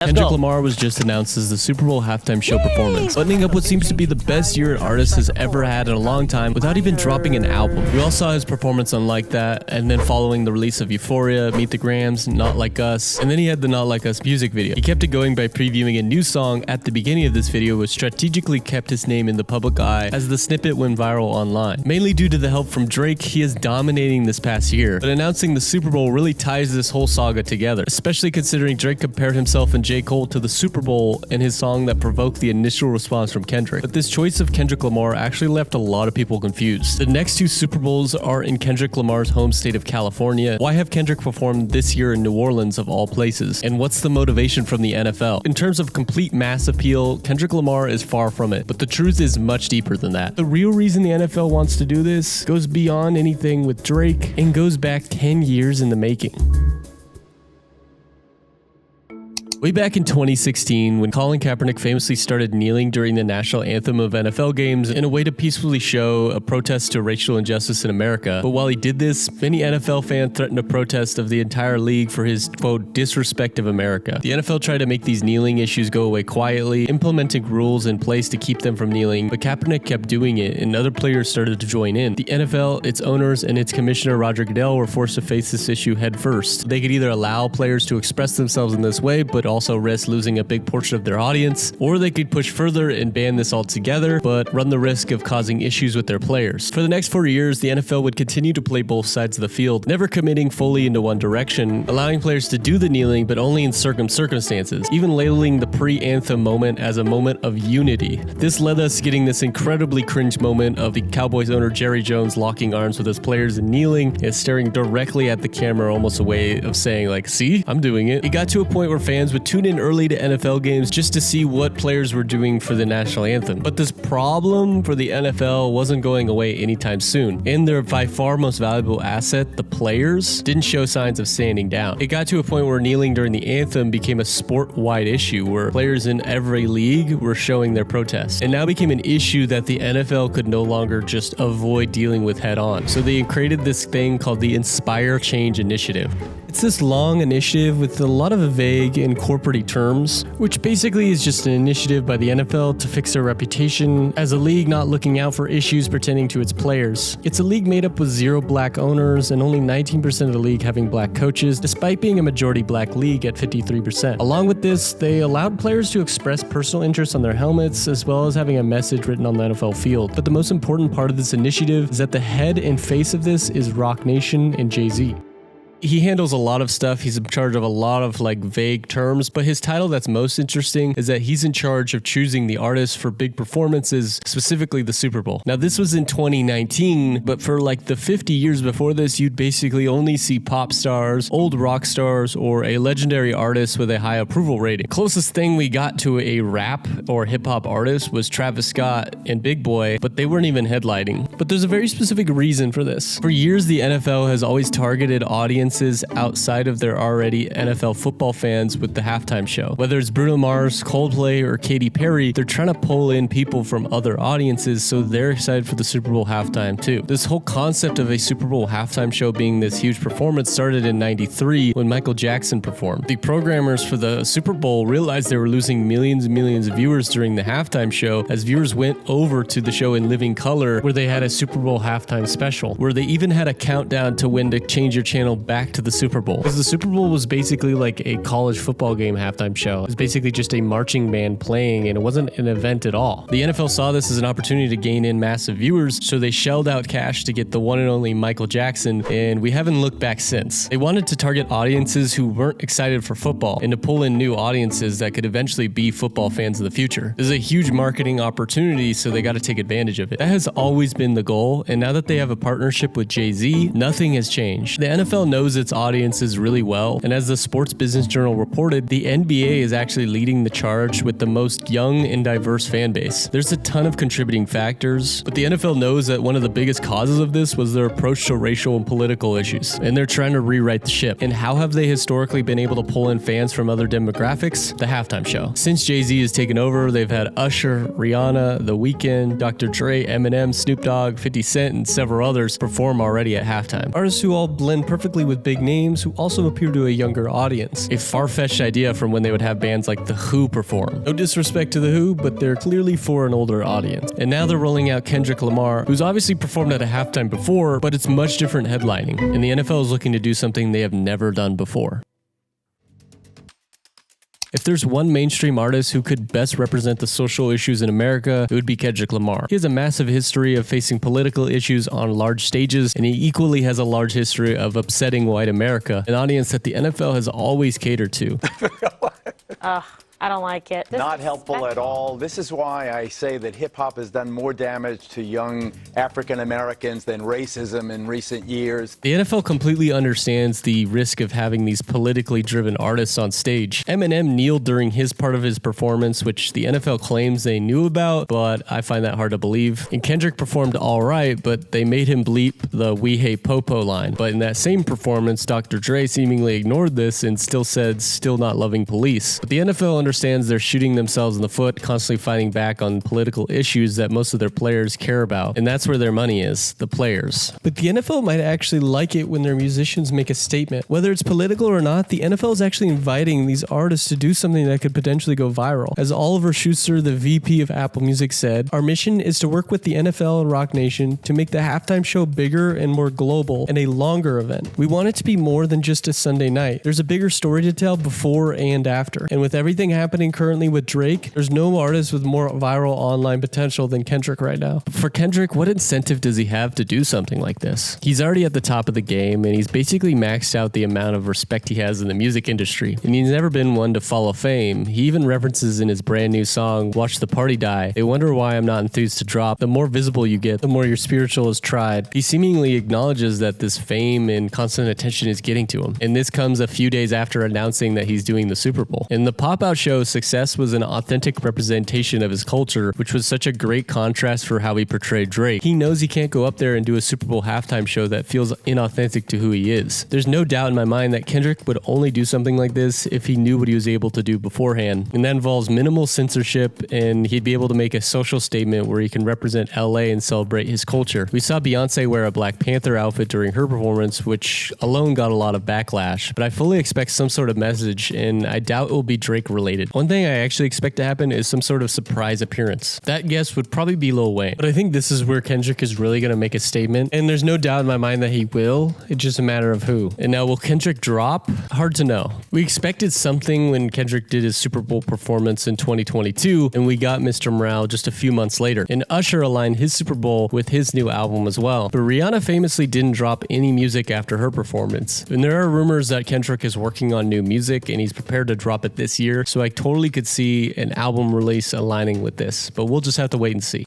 Kendrick Lamar was just announced as the Super Bowl halftime show performance, buttoning up what seems to be the best year an artist has ever had in a long time without even dropping an album. We all saw his performance on Like That, and then following the release of Euphoria, Meet the Grams, Not Like Us, and then he had the Not Like Us music video. He kept it going by previewing a new song at the beginning of this video, which strategically kept his name in the public eye as the snippet went viral online. Mainly due to the help from Drake, he is dominating this past year, but announcing the Super Bowl really ties this whole saga together, especially considering Drake compared himself and J. Cole to the Super Bowl in his song that provoked the initial response from Kendrick. But this choice of Kendrick Lamar actually left a lot of people confused. The next two Super Bowls are in Kendrick Lamar's home state of California. Why have Kendrick perform this year in New Orleans of all places? And what's the motivation from the NFL? In terms of complete mass appeal, Kendrick Lamar is far from it, but the truth is much deeper than that. The real reason the NFL wants to do this goes beyond anything with Drake and goes back 10 years in the making. Way back in 2016, when Colin Kaepernick famously started kneeling during the national anthem of NFL games in a way to peacefully show a protest to racial injustice in America. But while he did this, many NFL fans threatened a protest of the entire league for his, quote, disrespect of America. The NFL tried to make these kneeling issues go away quietly, implementing rules in place to keep them from kneeling, but Kaepernick kept doing it, and other players started to join in. The NFL, its owners, and its commissioner Roger Goodell were forced to face this issue head first. They could either allow players to express themselves in this way, but also risk losing a big portion of their audience, or they could push further and ban this altogether, but run the risk of causing issues with their players. For the next 4 years, the NFL would continue to play both sides of the field, never committing fully into one direction, allowing players to do the kneeling, but only in certain circumstances, even labeling the pre-anthem moment as a moment of unity. This led us getting this incredibly cringe moment of the Cowboys owner Jerry Jones locking arms with his players and kneeling and staring directly at the camera, almost a way of saying like, see, I'm doing it. It got to a point where fans would tune in early to NFL games just to see what players were doing for the national anthem. But this problem for the NFL wasn't going away anytime soon, and their by far most valuable asset, the players, didn't show signs of standing down. It got to a point where kneeling during the anthem became a sport-wide issue where players in every league were showing their protest. It now became an issue that the NFL could no longer just avoid dealing with head-on. So they created this thing called the Inspire Change Initiative. It's this long initiative with a lot of vague and corporate terms, which basically is just an initiative by the NFL to fix their reputation as a league not looking out for issues pertaining to its players. It's a league made up with 0 black owners and only 19% of the league having black coaches, despite being a majority black league at 53%. Along with this, they allowed players to express personal interest on their helmets, as well as having a message written on the NFL field. But the most important part of this initiative is that the head and face of this is Roc Nation and Jay-Z. He handles a lot of stuff. He's in charge of a lot of vague terms, but his title that's most interesting is that he's in charge of choosing the artists for big performances, specifically the Super Bowl. Now, this was in 2019, but for the 50 years before this, you'd basically only see pop stars, old rock stars, or a legendary artist with a high approval rating. Closest thing we got to a rap or hip-hop artist was Travis Scott and Big Boy, but they weren't even headlining. But there's a very specific reason for this. For years, the NFL has always targeted audiences outside of their already NFL football fans with the halftime show. Whether it's Bruno Mars, Coldplay, or Katy Perry, they're trying to pull in people from other audiences so they're excited for the Super Bowl halftime too. This whole concept of a Super Bowl halftime show being this huge performance started in '93 when Michael Jackson performed. The programmers for the Super Bowl realized they were losing millions and millions of viewers during the halftime show as viewers went over to the show in living color, where they had a Super Bowl halftime special, where they even had a countdown to when to change your channel back to the Super Bowl. Because the Super Bowl was basically like a college football game halftime show. It was basically just a marching band playing, and it wasn't an event at all. The NFL saw this as an opportunity to gain in massive viewers, so they shelled out cash to get the one and only Michael Jackson, and we haven't looked back since. They wanted to target audiences who weren't excited for football and to pull in new audiences that could eventually be football fans in the future. This is a huge marketing opportunity, so they got to take advantage of it. That has always been the goal, and now that they have a partnership with Jay-Z, nothing has changed. The NFL knows its audiences really well, and as the Sports Business Journal reported, the NBA is actually leading the charge with the most young and diverse fan base. There's a ton of contributing factors, but the NFL knows that one of the biggest causes of this was their approach to racial and political issues, and they're trying to rewrite the ship. And how have they historically been able to pull in fans from other demographics? The halftime show. Since Jay-Z has taken over, they've had Usher, Rihanna, The Weeknd, Dr. Dre, Eminem, Snoop Dogg, 50 Cent, and several others perform already at halftime. Artists who all blend perfectly with with big names who also appeal to a younger audience. A far-fetched idea from when they would have bands like The Who perform. No disrespect to The Who, but they're clearly for an older audience. And now they're rolling out Kendrick Lamar, who's obviously performed at a halftime before, but it's much different headlining. And the NFL is looking to do something they have never done before. If there's one mainstream artist who could best represent the social issues in America, it would be Kendrick Lamar. He has a massive history of facing political issues on large stages, and he equally has a large history of upsetting white America, an audience that the NFL has always catered to. I don't like it. Not helpful at all. This is why I say that hip-hop has done more damage to young African Americans than racism in recent years. The NFL completely understands the risk of having these politically driven artists on stage. Eminem kneeled during his part of his performance, which the NFL claims they knew about, but I find that hard to believe. And Kendrick performed all right, but they made him bleep the "We Hate Popo" line. But in that same performance, Dr. Dre seemingly ignored this and still said, "Still not loving police." But the NFL understands they're shooting themselves in the foot, constantly fighting back on political issues that most of their players care about. And that's where their money is, the players. But the NFL might actually like it when their musicians make a statement. Whether it's political or not, the NFL is actually inviting these artists to do something that could potentially go viral. As Oliver Schuster, the VP of Apple Music, said, "Our mission is to work with the NFL and Rock Nation to make the halftime show bigger and more global and a longer event. We want it to be more than just a Sunday night. There's a bigger story to tell before and after. And with everything happening currently with Drake, there's no artist with more viral online potential than Kendrick right now." For Kendrick, what incentive does he have to do something like this? He's already at the top of the game, and he's basically maxed out the amount of respect he has in the music industry. And he's never been one to follow fame. He even references in his brand new song, "Watch the Party Die," "They wonder why I'm not enthused to drop. The more visible you get, the more your spiritual is tried." He seemingly acknowledges that this fame and constant attention is getting to him. And this comes a few days after announcing that he's doing the Super Bowl. And the pop-out show's success was an authentic representation of his culture, which was such a great contrast for how he portrayed Drake. He knows he can't go up there and do a Super Bowl halftime show that feels inauthentic to who he is. There's no doubt in my mind that Kendrick would only do something like this if he knew what he was able to do beforehand. And that involves minimal censorship, and he'd be able to make a social statement where he can represent LA and celebrate his culture. We saw Beyonce wear a Black Panther outfit during her performance, which alone got a lot of backlash. But I fully expect some sort of message, and I doubt it will be Drake related. One thing I actually expect to happen is some sort of surprise appearance. That guess would probably be Lil Wayne. But I think this is where Kendrick is really going to make a statement, and there's no doubt in my mind that he will. It's just a matter of who. And now, will Kendrick drop? Hard to know. We expected something when Kendrick did his Super Bowl performance in 2022, and we got Mr. Morale just a few months later. And Usher aligned his Super Bowl with his new album as well. But Rihanna famously didn't drop any music after her performance. And there are rumors that Kendrick is working on new music, and he's prepared to drop it this year, so I totally could see an album release aligning with this, but we'll just have to wait and see.